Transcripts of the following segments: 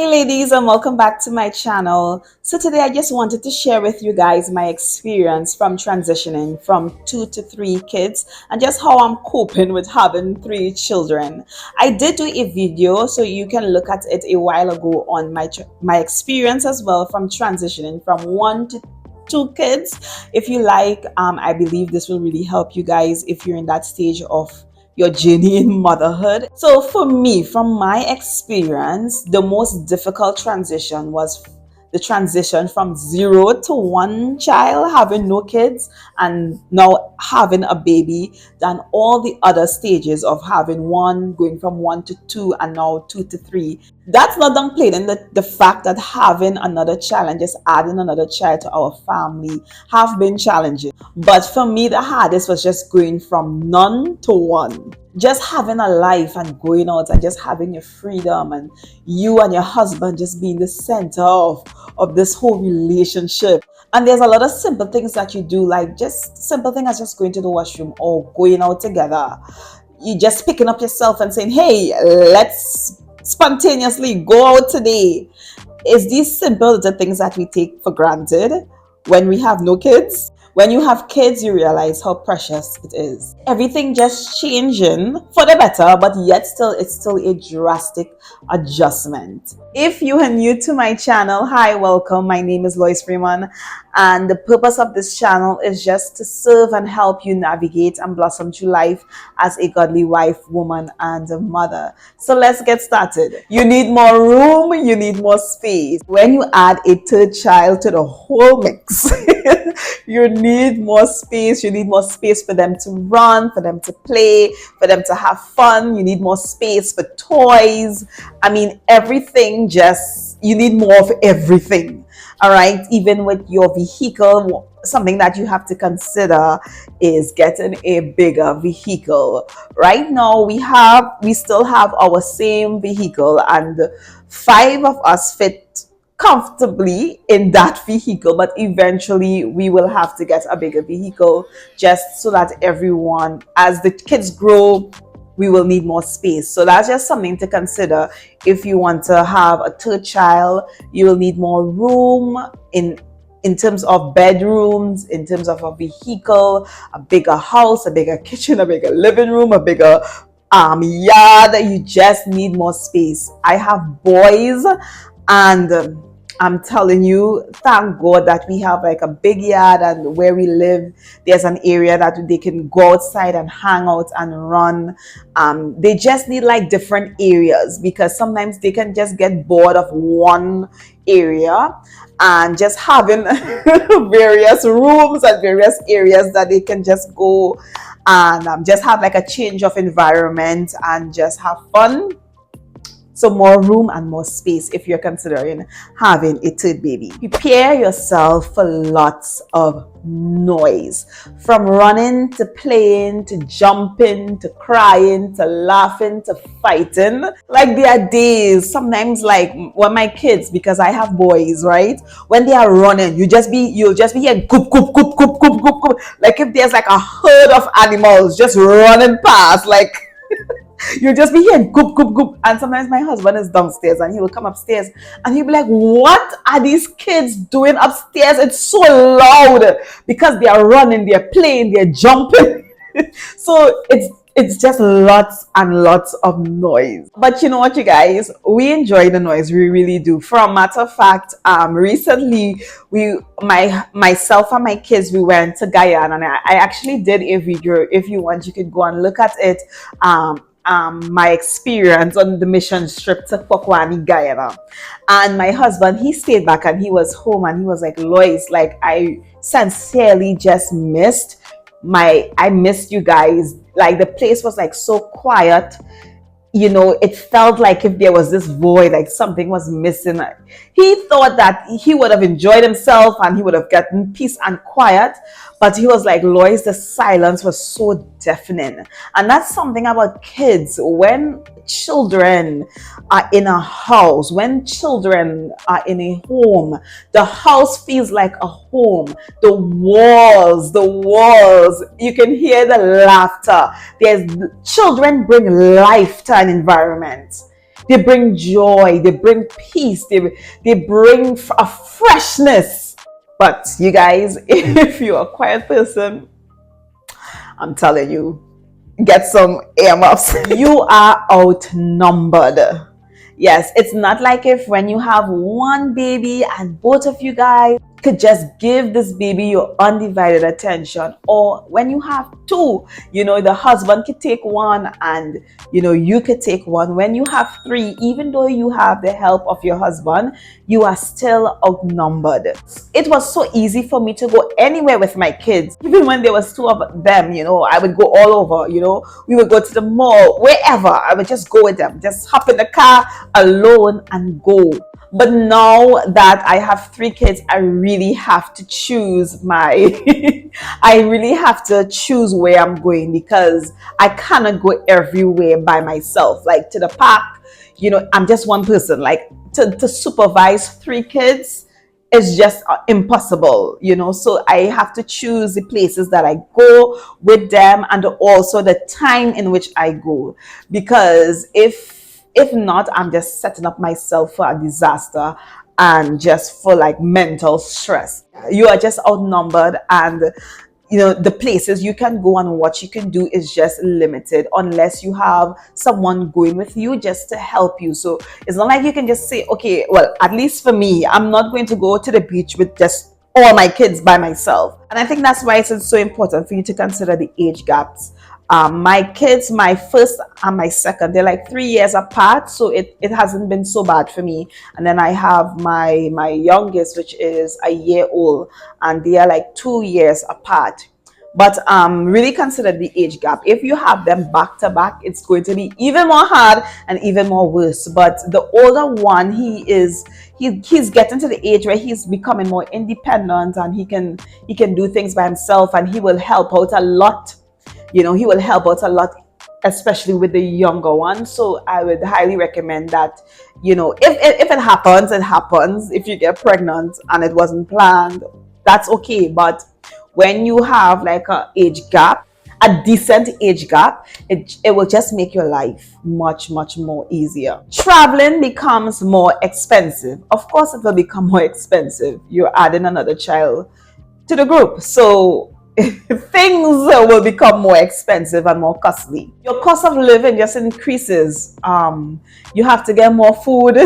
ladies, and welcome back to my channel. So today I just wanted to share with you guys my experience from transitioning from 2 to 3 kids and just how I'm coping with having 3 children. I did do a video, so you can look at it a while ago on my experience as well from transitioning from 1 to 2 kids. If you like, I believe this will really help you guys if you're in that stage of your journey in motherhood. So for me, from my experience, the most difficult transition was the transition from 0 to 1 child, having no kids, and now having a baby, than all the other stages of having one, going from 1 to 2, and now 2 to 3. That's not downplaying the fact that having another child and just adding another child to our family have been challenging. But for me, the hardest was just going from none to one. Just having a life and going out and just having your freedom, and you and your husband just being the center of this whole relationship. And there's a lot of simple things that you do, like just simple things as just going to the washroom or going out together. You just picking up yourself and saying, hey, let's spontaneously go out today. It's these simple little things that we take for granted when we have no kids. When you have kids, you realize how precious it is. Everything just changing for the better, but yet it's still a drastic adjustment. If you are new to my channel, hi, welcome. My name is Lois Freeman, and the purpose of this channel is just to serve and help you navigate and blossom through life as a godly wife, woman, and a mother. So let's get started. You need more room, you need more space. When you add a 3rd child to the whole mix, you need more space. You need more space for them to run, for them to play, for them to have fun. You need more space for toys. I mean, everything, just, you need more of everything. All right. Even with your vehicle, something that you have to consider is getting a bigger vehicle. Right now, we still have our same vehicle, and 5 of us fit comfortably in that vehicle, but eventually we will have to get a bigger vehicle just so that everyone, as the kids grow, we will need more space. So that's just something to consider. If you want to have a 3rd child, you will need more room in terms of bedrooms, in terms of a vehicle, a bigger house, a bigger kitchen, a bigger living room, a bigger yard. You just need more space. I have boys, and I'm telling you, thank God that we have like a big yard, and where we live, there's an area that they can go outside and hang out and run. They just need like different areas, because sometimes they can just get bored of one area, and just having various rooms and various areas that they can just go and just have like a change of environment and just have fun. So more room and more space if you're considering having a 3rd baby. Prepare yourself for lots of noise. From running to playing to jumping to crying to laughing to fighting. Like, there are days, sometimes, like when my kids, because I have boys, right? When they are running, you'll just be hearing goop, goop, goop, goop, goop, goop, goop. Like if there's like a herd of animals just running past, like you'll just be hearing goop, goop, goop. And sometimes my husband is downstairs and he will come upstairs and he'll be like, what are these kids doing upstairs? It's so loud, because they are running, they're playing, they're jumping. So it's just lots and lots of noise. But you know what, you guys? We enjoy the noise. We really do. For a matter of fact, recently myself and my kids, we went to Guyana, and I actually did a video. If you want, you could go and look at it. My experience on the mission trip to Pokwani, Guyana. And my husband, he stayed back and he was home, and he was like, Lois, like, I sincerely just I missed you guys. Like, the place was like so quiet. You know, it felt like if there was this void, like something was missing. He thought that he would have enjoyed himself and he would have gotten peace and quiet, but he was like, Lois, the silence was so deafening. And that's something about kids. When children are in a house, when children are in a home, the house feels like a home. The walls, you can hear the laughter. Children bring life to an environment. They bring joy, they bring peace, they bring a freshness. But you guys, if you're a quiet person, I'm telling you, get some earmuffs. You are outnumbered. Yes, it's not like if when you have one baby and both of you guys could just give this baby your undivided attention, or when you have two, the husband could take one and you could take one. When you have three, even though you have the help of your husband, you are still outnumbered. It was so easy for me to go anywhere with my kids. Even when there was two of them, I would go all over. We would go to the mall, wherever. I would just go with them, just hop in the car alone and go. But now that I have three kids, I really have to choose I really have to choose where I'm going, because I cannot go everywhere by myself. Like to the park, I'm just one person. Like to supervise three kids is just impossible, so I have to choose the places that I go with them, and also the time in which I go, because if not, I'm just setting up myself for a disaster and just for like mental stress. You are just outnumbered, and the places you can go and what you can do is just limited unless you have someone going with you just to help you. So it's not like you can just say, okay, well, at least for me, I'm not going to go to the beach with just all my kids by myself. And I think that's why it's so important for you to consider the age gaps. My kids, my first and my second, they're like 3 years apart, so it hasn't been so bad for me. And then I have my youngest, which is a year old, and they are like 2 years apart. But really consider the age gap. If you have them back to back, it's going to be even more hard and even more worse. But the older one, he's getting to the age where he's becoming more independent, and he can do things by himself, and he will help out a lot. He will help out a lot, especially with the younger one. So I would highly recommend that, if it happens, it happens. If you get pregnant and it wasn't planned, that's okay. But when you have like a decent age gap, it will just make your life much, much more easier. Traveling becomes more expensive. Of course, it will become more expensive. You're adding another child to the group. So things will become more expensive and more costly. Your cost of living just increases. You have to get more food,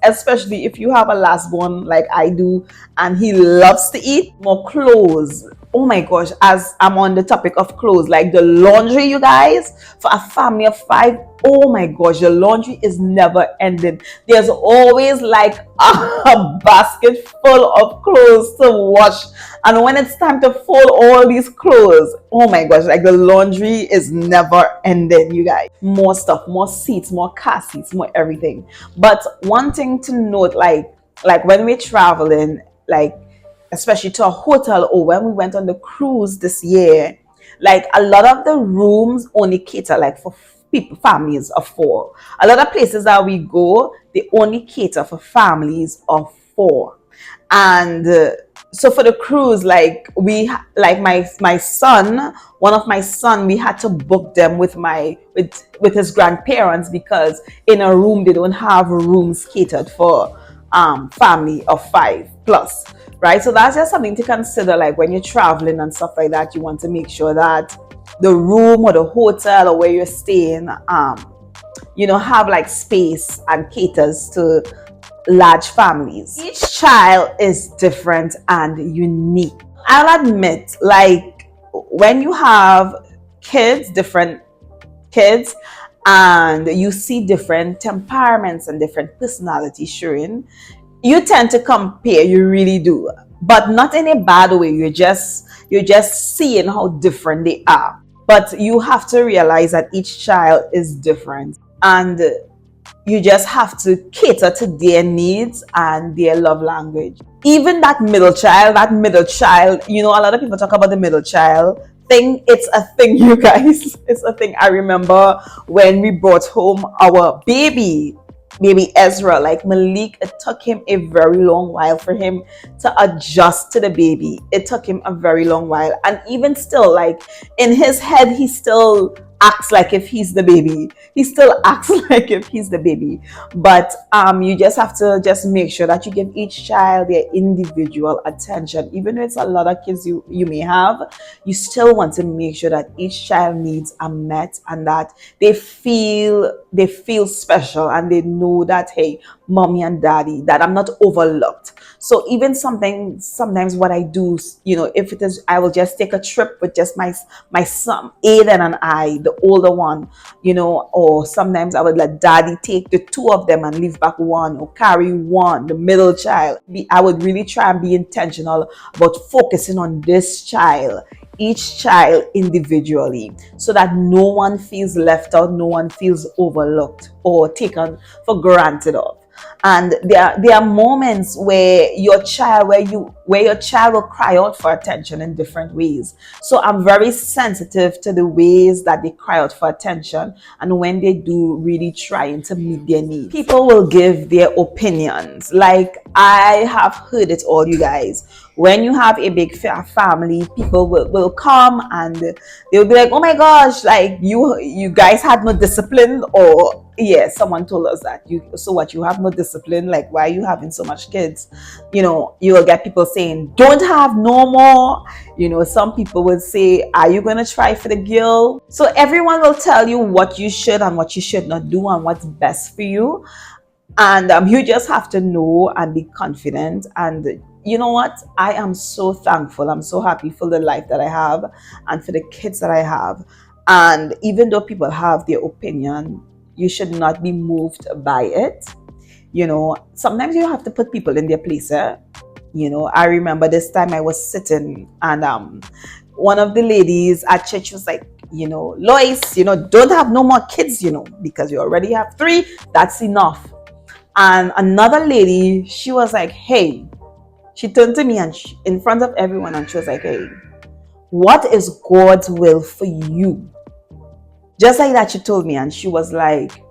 especially if you have a last born like I do and he loves to eat. More clothes. Oh my gosh, as I'm on the topic of clothes, like the laundry, you guys, for a family of 5, oh my gosh, the laundry is never ending. There's always like a basket full of clothes to wash. And when it's time to fold all these clothes, oh my gosh, like the laundry is never ending, you guys. More stuff, more seats, more car seats, more everything. But one thing to note, like when we're traveling, like especially to a hotel, or when we went on the cruise this year, like a lot of the rooms only cater like for families of 4. A lot of places that we go, they only cater for families of 4. And so for the cruise, like my son, one of my son, we had to book them with his grandparents, because in a room they don't have rooms catered for family of 5 plus, right? So that's just something to consider. Like when you're traveling and stuff like that, you want to make sure that the room or the hotel or where you're staying have like space and caters to large families. Each child is different and unique. I'll admit, like when you have different kids, and you see different temperaments and different personalities showing, you tend to compare. You really do, but not in a bad way. You're just seeing how different they are. But you have to realize that each child is different, and you just have to cater to their needs and their love language. Even that middle child, a lot of people talk about the middle child thing. It's a thing, you guys. It's a thing. I remember when we brought home our baby Ezra, like Malik, it took him a very long while for him to adjust to the baby. It took him a very long while. And even still, like in his head, he still acts like if he's the baby. He still acts like if he's the baby. But you just have to just make sure that you give each child their individual attention. Even though it's a lot of kids you may have, you still want to make sure that each child needs are met, and that they feel special, and they know that, hey, mommy and daddy, that I'm not overlooked. So even something sometimes what I do, if it is, I will just take a trip with just my son Aden and I, the older one, or sometimes I would let daddy take the two of them and leave back one, or carry one, the middle child. I would really try and be intentional about focusing on this child, each child individually, so that no one feels left out, no one feels overlooked or taken for granted of. And there are moments where your child will cry out for attention in different ways. So I'm very sensitive to the ways that they cry out for attention, and when they do, really trying to meet their needs. People will give their opinions. Like, I have heard it all, you guys. When you have a big family, people will come and they'll be like, oh my gosh, like you guys had no discipline. Or yeah, someone told us that, so what, you have no discipline, like why are you having so much kids? You will get people saying, don't have no more. Some people would say, are you going to try for the girl? So everyone will tell you what you should and what you should not do, and what's best for you. And you just have to know and be confident. And you know what? I am so thankful. I'm so happy for the life that I have and for the kids that I have. And even though people have their opinion, you should not be moved by it. Sometimes you have to put people in their place. I remember this time I was sitting, and one of the ladies at church was like, Lois, don't have no more kids, because you already have 3. That's enough. And another lady, she was like, hey, she turned to me and in front of everyone, and she was like, hey, what is God's will for you? Just like that, she told me, and she was like,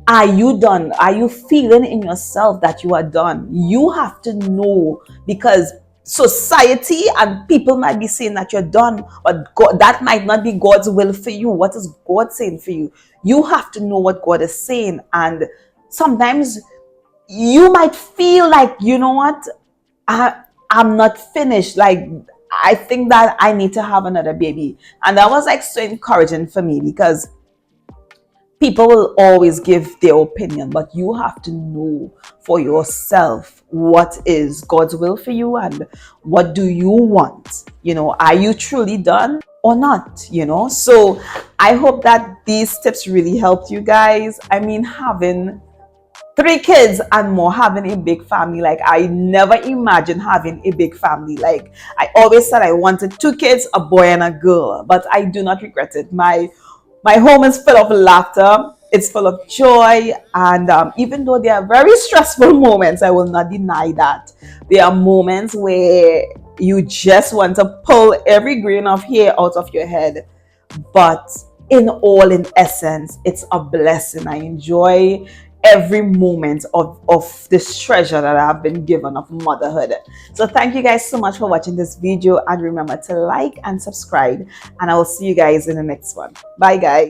are you done? Are you feeling in yourself that you are done? You have to know, because society and people might be saying that you're done, but God, that might not be God's will for you. What is God saying for you? You have to know what God is saying. And sometimes you might feel like, you know what, I'm not finished. Like, I think that I need to have another baby. And that was like so encouraging for me, because people will always give their opinion, but you have to know for yourself what is God's will for you, and what do you want. Are you truly done or not? So I hope that these tips really helped you guys. I mean, having 3 kids and more, having a big family, like I never imagined having a big family. Like, I always said I wanted 2 kids, a boy and a girl, but I do not regret it. My home is full of laughter, it's full of joy, and even though there are very stressful moments, I will not deny that there are moments where you just want to pull every grain of hair out of your head. But in essence, it's a blessing. I enjoy every moment of this treasure that I've been given of motherhood. So thank you guys so much for watching this video, and remember to like and subscribe, and I will see you guys in the next one. Bye guys.